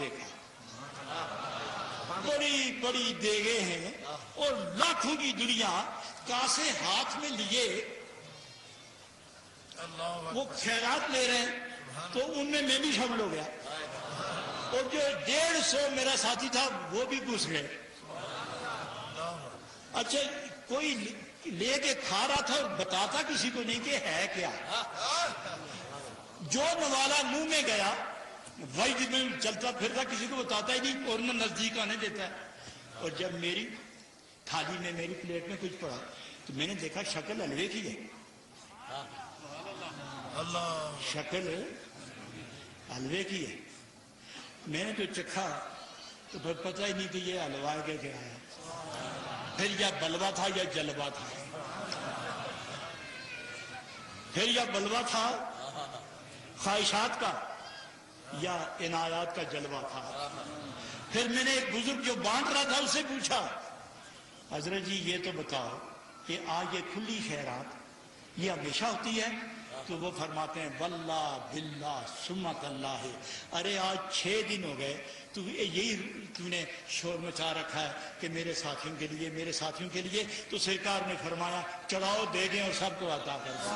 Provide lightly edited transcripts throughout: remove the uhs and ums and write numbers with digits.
دیکھا، بڑی بڑی دیگیں ہیں اور لاکھوں کی دنیا کاسے ہاتھ میں لیے وہ خیرات لے رہے ہیں، تو ان میں بھی شامل ہو گیا، اور جو 150 میرا ساتھی تھا وہ بھی گھس گئے۔ اچھا کوئی لے کے کھا رہا تھا اور بتاتا کسی کو نہیں کہ ہے کیا، جو نوالا منہ میں گیا وہی میں چلتا پھرتا کسی کو بتاتا ہی نہیں اور نہ نزدیک آنے دیتا ہے۔ اور جب میری تھالی میں میری پلیٹ میں کچھ پڑا تو میں نے دیکھا شکل حلوے کی ہے، شکل حلوے کی ہے۔ میں نے جو چکھا تو پھر پتہ ہی نہیں کہ یہ حلوا کے کیا ہے، پھر یا بلوا تھا یا جلوا تھا، پھر یا بلوا تھا خواہشات کا یا عنایات کا جلوہ تھا۔ پھر میں نے ایک بزرگ جو بانٹ رہا تھا اس سے پوچھا حضرت جی یہ تو بتاؤ کہ آج یہ کھلی خیرات یہ ہمیشہ ہوتی ہے؟ تو وہ فرماتے ہیں واللہ باللہ سمت اللہ ہے، ارے آج 6 دن ہو گئے تو یہی تو نے شور مچا رکھا ہے کہ میرے ساتھیوں کے لیے میرے ساتھیوں کے لیے، تو سرکار نے فرمایا چڑھاؤ دے دیں اور سب کو عطا کر دیں۔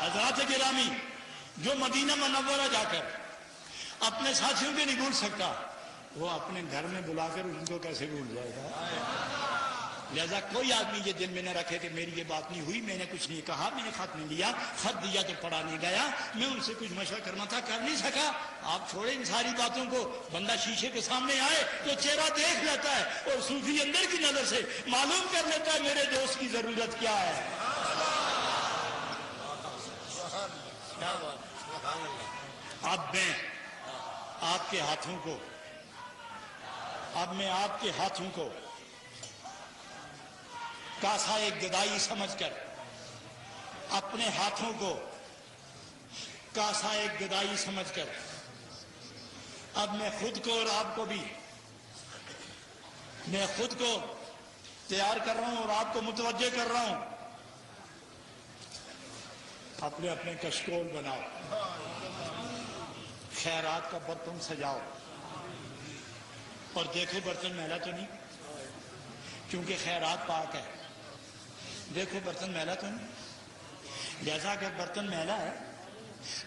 حضرات گرامی، جو مدینہ منورہ جا کر اپنے ساتھیوں کے نہیں بھول سکتا وہ اپنے گھر میں بلا کر ان کو کیسے بھول جائے گا؟ لہذا کوئی آدمی یہ دل میں نہ رکھے کہ میری یہ بات نہیں ہوئی، میں نے کچھ نہیں کہا، میں نے خط نہیں لیا، خط دیا تو پڑھا نہیں گیا، میں ان سے کچھ مشورہ کرنا تھا کر نہیں سکا۔ آپ چھوڑیں ان ساری باتوں کو، بندہ شیشے کے سامنے آئے تو چہرہ دیکھ لیتا ہے اور صوفی اندر کی نظر سے معلوم کر لیتا ہے میرے دوست کی ضرورت کیا ہے۔ اب میں آپ کے ہاتھوں کو کاسا ایک گدائی سمجھ کر، اپنے ہاتھوں کو کاسا ایک گدائی سمجھ کر، اب میں خود کو اور آپ کو بھی میں خود کو تیار کر رہا ہوں اور آپ کو متوجہ کر رہا ہوں، اپنے اپنے کشکول بناؤ، خیرات کا برتن سجاؤ، اور دیکھو برتن میلا تو نہیں، کیونکہ خیرات پاک ہے، دیکھو برتن میلا تو نہیں، لہذا اگر برتن میلا ہے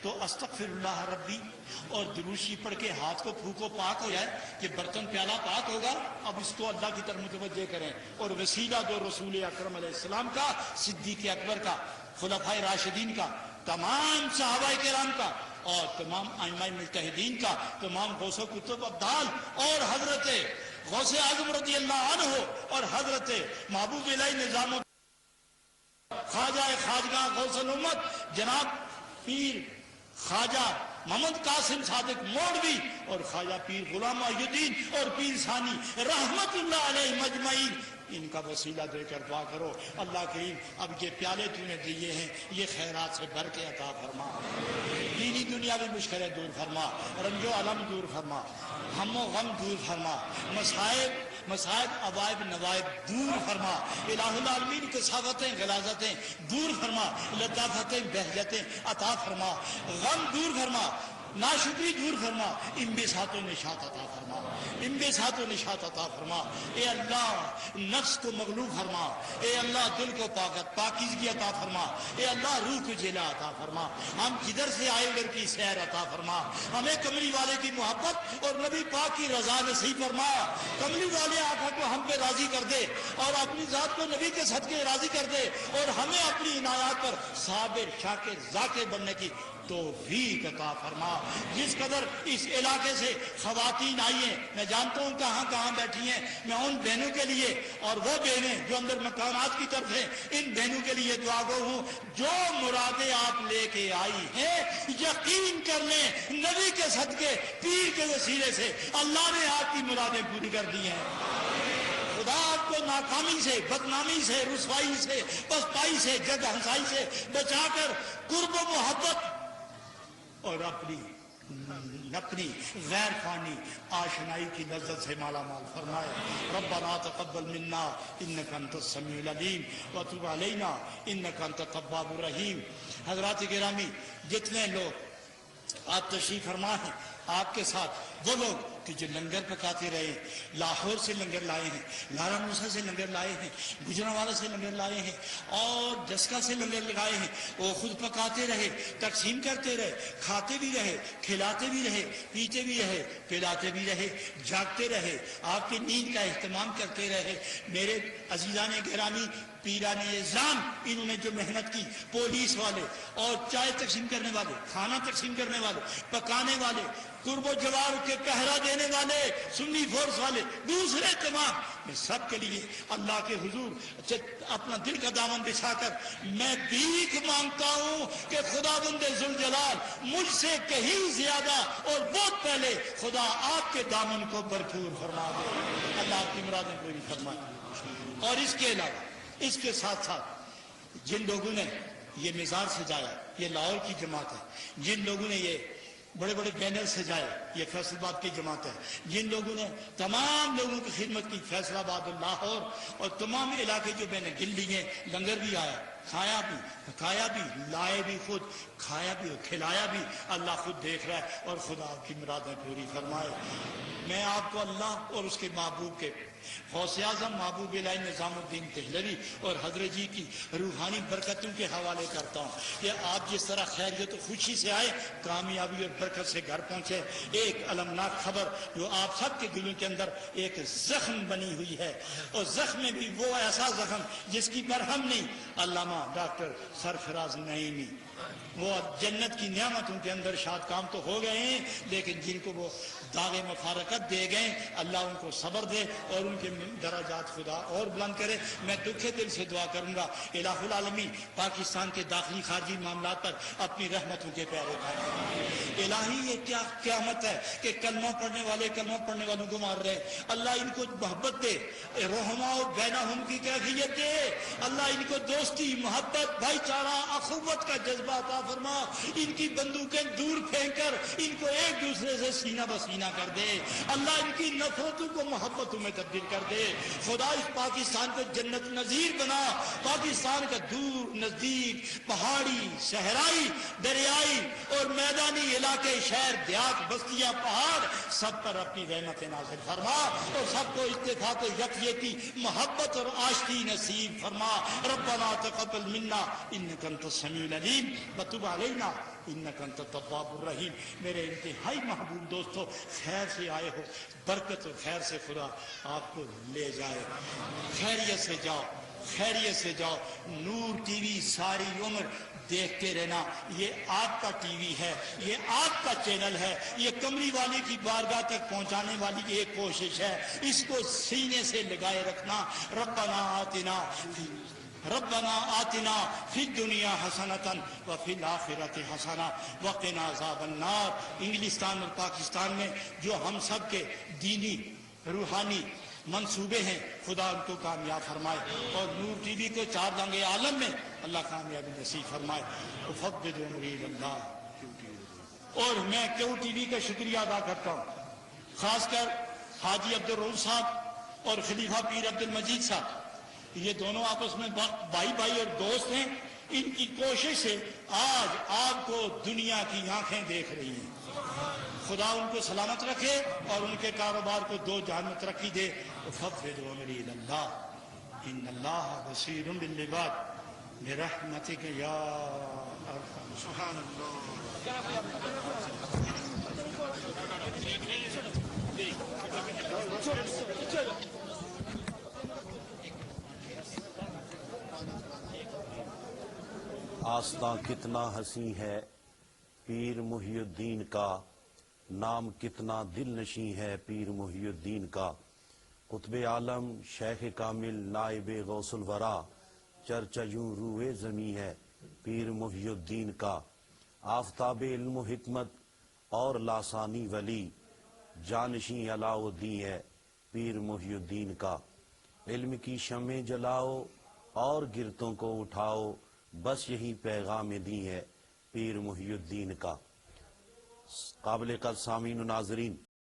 تو استغفر اللہ ربی اور دروشی پڑھ کے ہاتھ کو پھونکو پاک ہو جائے کہ برتن پیالہ پاک ہوگا۔ اب اس کو اللہ کی طرف متوجہ کریں اور وسیلہ دو رسول اکرم علیہ السلام کا، صدیق اکبر کا، خلفائے راشدین کا، تمام صحابہ کرام کا، اور تمام ائمہ مجتہدین کا، تمام غوث و کتب ابدال، اور حضرت غوث اعظم رضی اللہ عنہ اور حضرت محبوب الہی نظام خواجہ خواجگاں غوث الامت جناب پیر خواجہ محمد قاسم صادق موڑوی اور خواجہ پیر غلام محی الدین اور پیر ثانی رحمت اللہ علیہ مجمعین، ان کا وسیلہ دے کر دعا کرو اللہ کریم اب یہ پیالے تو نے دیے ہیں یہ خیرات سے بھر کے عطا فرما، دینی دنیاوی مشکلیں دور فرما، رنج و علم دور فرما، ہم و غم دور فرما، مصائب عوائب نوائب دور فرما، الہ العالمین کثافتیں غلاظتیں دور فرما، لطافتیں بہجتیں عطا فرما، غم دور فرما، ناشکری دور فرما، انبساط و نشاط عطا فرما، انبساط و نشاط عطا فرما، اے اللہ نفس کو مغلوب فرما، اے اللہ دل کو پاکیزگی عطا فرما، اے اللہ روح کو جلا عطا فرما، ہم جدھر سے آئے ادھر کی سیر عطا فرما، ہمیں کملی والے کی محبت اور نبی پاک کی رضا نصیب فرما، کملی والے آقا کو ہم پہ راضی کر دے اور اپنی ذات کو نبی کے صدقے راضی کر دے، اور ہمیں اپنی عنایات پر صابر شاکر ذاکر بننے کی توفیق عطا فرما۔ جس قدر اس علاقے سے خواتین آئی ہیں، میں جانتا ہوں کہاں کہاں بیٹھی ہیں، میں ان بہنوں کے لیے اور وہ بہنیں جو اندر مقامات کی طرف ہیں ان بہنوں کے لیے دعا گو ہوں، جو مرادیں آپ لے کے آئی ہیں یقین کر لیں نبی کے صدقے پیر کے وسیلے سے اللہ نے آپ کی مرادیں پوری کر دی ہیں۔ خدا آپ کو ناکامی سے، بدنامی سے، رسوائی سے، پسپائی سے، جگ ہنسائی سے بچا کر قرب و محبت اور اپنی اپنی غیر فانی آشنائی کی لذت سے مالا مال فرمائے. ربنا تقبل منا انک انت السمیع العلیم وتب علینا انک انت التواب الرحیم. حضرات گرامی، جتنے لوگ آپ تشریف فرما ہیں، آپ کے ساتھ وہ لوگ کہ جو لنگر پکاتے رہے، لاہور سے لنگر لائے ہیں، لارا موسیٰ سے لنگر لائے ہیں، گجرانوالہ سے لنگر لائے ہیں اور جسکا سے لنگر لگائے ہیں، وہ خود پکاتے رہے، تقسیم کرتے رہے، کھاتے بھی رہے، کھلاتے بھی رہے، پیتے بھی رہے، پلاتے بھی رہے، جاگتے رہے، آپ کی نیند کا اہتمام کرتے رہے. میرے عزیزان گرامی، پیران نظام، انہوں نے جو محنت کی، پولیس والے اور چائے تقسیم کرنے والے، کھانا تقسیم کرنے والے، پکانے والے، قرب و جوار کے پہرا دینے والے، سنی فورس والے، دوسرے تمام، میں سب کے لیے اللہ کے حضور اپنا دل کا دامن بچھا کر میں بھیک مانگتا ہوں کہ خداوند ذوالجلال مجھ سے کہیں زیادہ اور بہت پہلے خدا آپ کے دامن کو بھرپور فرما دے. اللہ آپ کی مرادیں پوری فرمائے. اور اس کے علاوہ، اس کے ساتھ ساتھ جن لوگوں نے یہ مزار سجایا، یہ لاہور کی جماعت ہے. جن لوگوں نے یہ بڑے بڑے بینر سجائے، یہ فیصل آباد کی جماعت ہے. جن لوگوں نے تمام لوگوں کی خدمت کی، فیصل آباد اور لاہور اور تمام علاقے جو میں نے گن لیے، لنگر بھی آیا، کھایا بھی، پکایا بھی، لائے بھی خود، کھایا بھی اور کھلایا بھی. اللہ خود دیکھ رہا ہے اور خدا آپ کی مرادیں پوری فرمائے. میں آپ کو اللہ اور اس کے محبوب کے غوث اعظم محبوب الہی نظام الدین دہلوی اور حضرت جی کی روحانی برکتوں کے حوالے کرتا ہوں کہ آپ جس طرح خیریت و خوشی سے آئے، کامیابی اور برکت سے گھر پہنچے. ایک المناک خبر جو آپ سب کے دلوں کے اندر ایک زخم بنی ہوئی ہے، اور زخم میں بھی وہ ایسا زخم جس کی مرہم نہیں. علامہ ڈاکٹر سرفراز نعیمی، وہ جنت کی نعمتوں کے اندر شاد کام تو ہو گئے ہیں، لیکن جن کو وہ داغ مفارقت دے گئے، اللہ ان کو صبر دے اور ان کے درجات خدا اور بلند کرے. میں دکھے دل سے دعا کروں گا الہ العالمین پاکستان کے داخلی خارجی معاملات پر اپنی رحمتوں کے پیرے پائے. الہی یہ کیا قیامت ہے کہ کلمہ پڑھنے والے کلمہ پڑھنے والوں کو مار رہے. اللہ ان کو محبت دے، رحما و بینہم کی کیفیت دے. اللہ ان کو دوستی، محبت، بھائی چارہ، اخوت کا جذبہ عطا فرما. ان کی بندوقیں دور پھینک کر ان کو ایک دوسرے سے سینہ بسینہ کر دے. اللہ ان کی نفرتوں کو محبتوں میں تبدیل کر دے. خدا اس پاکستان کو جنت نظیر بنا. پاکستان کا دور نزدیک، پہاڑی، صحرائی، دریائی اور میدانی علاقے، شہر دیہات، بستیاں، پہاڑ، سب پر اپنی رحمت نازل فرما اور سب کو اتفاق و یکیتی، محبت اور آشتی نصیب فرما. ربنا تقبل منا انک انت السمیع العلیم وتب علینا انک انت التواب الرحیم. میرے انتہائی محبوب دوستو، خیر سے آئے ہو، برکت اور خیر سے خدا آپ کو لے جائے. خیریت سے جاؤ، خیریت سے جاؤ. نور ٹی وی ساری عمر دیکھتے رہنا. یہ آپ کا ٹی وی ہے، یہ آپ کا چینل ہے، یہ کمری والے کی بارگاہ تک پہنچانے والی ایک کوشش ہے. اس کو سینے سے لگائے رکھنا. ربنا آتنا فی الدنیا حسنۃ وفی الآخرۃ حسنہ وقنا عذاب النار. انگلستان اور پاکستان میں جو ہم سب کے دینی روحانی منصوبے ہیں، خدا ان کو کامیاب فرمائے اور نور ٹی وی کو چار جنگ عالم میں اللہ کامیابی نصیب فرمائے. افوض امری اللہ. اور میں کیو ٹی وی کا شکریہ ادا کرتا ہوں، خاص کر حاجی عبدالرؤوف صاحب اور خلیفہ پیر عبدالمجید صاحب. یہ دونوں آپس میں بھائی بھائی اور دوست ہیں. ان کی کوشش سے آج آپ کو دنیا کی آنکھیں دیکھ رہی ہیں. خدا ان کو سلامت رکھے اور ان کے کاروبار کو دو جہان میں ترقی دے. ففوض امری اللہ ان اللہ بصیر بالعباد برحمتک یا ارحم. سبحان آستاں کتنا حسین ہے پیر محی الدین کا، نام کتنا دل نشیں ہے پیر محی الدین کا. قطب عالم شیخ کامل نائب غوث الورا، چرچا یوں روئے زمیں ہے پیر محی الدین کا. آفتاب علم و حکمت اور لاسانی ولی، جانشیں علاء الدین ہے پیر محی الدین کا. علم کی شمع جلاؤ اور گرتوں کو اٹھاؤ، بس یہی پیغام دی ہے پیر محی الدین کا. قابل قدر سامعین و ناظرین،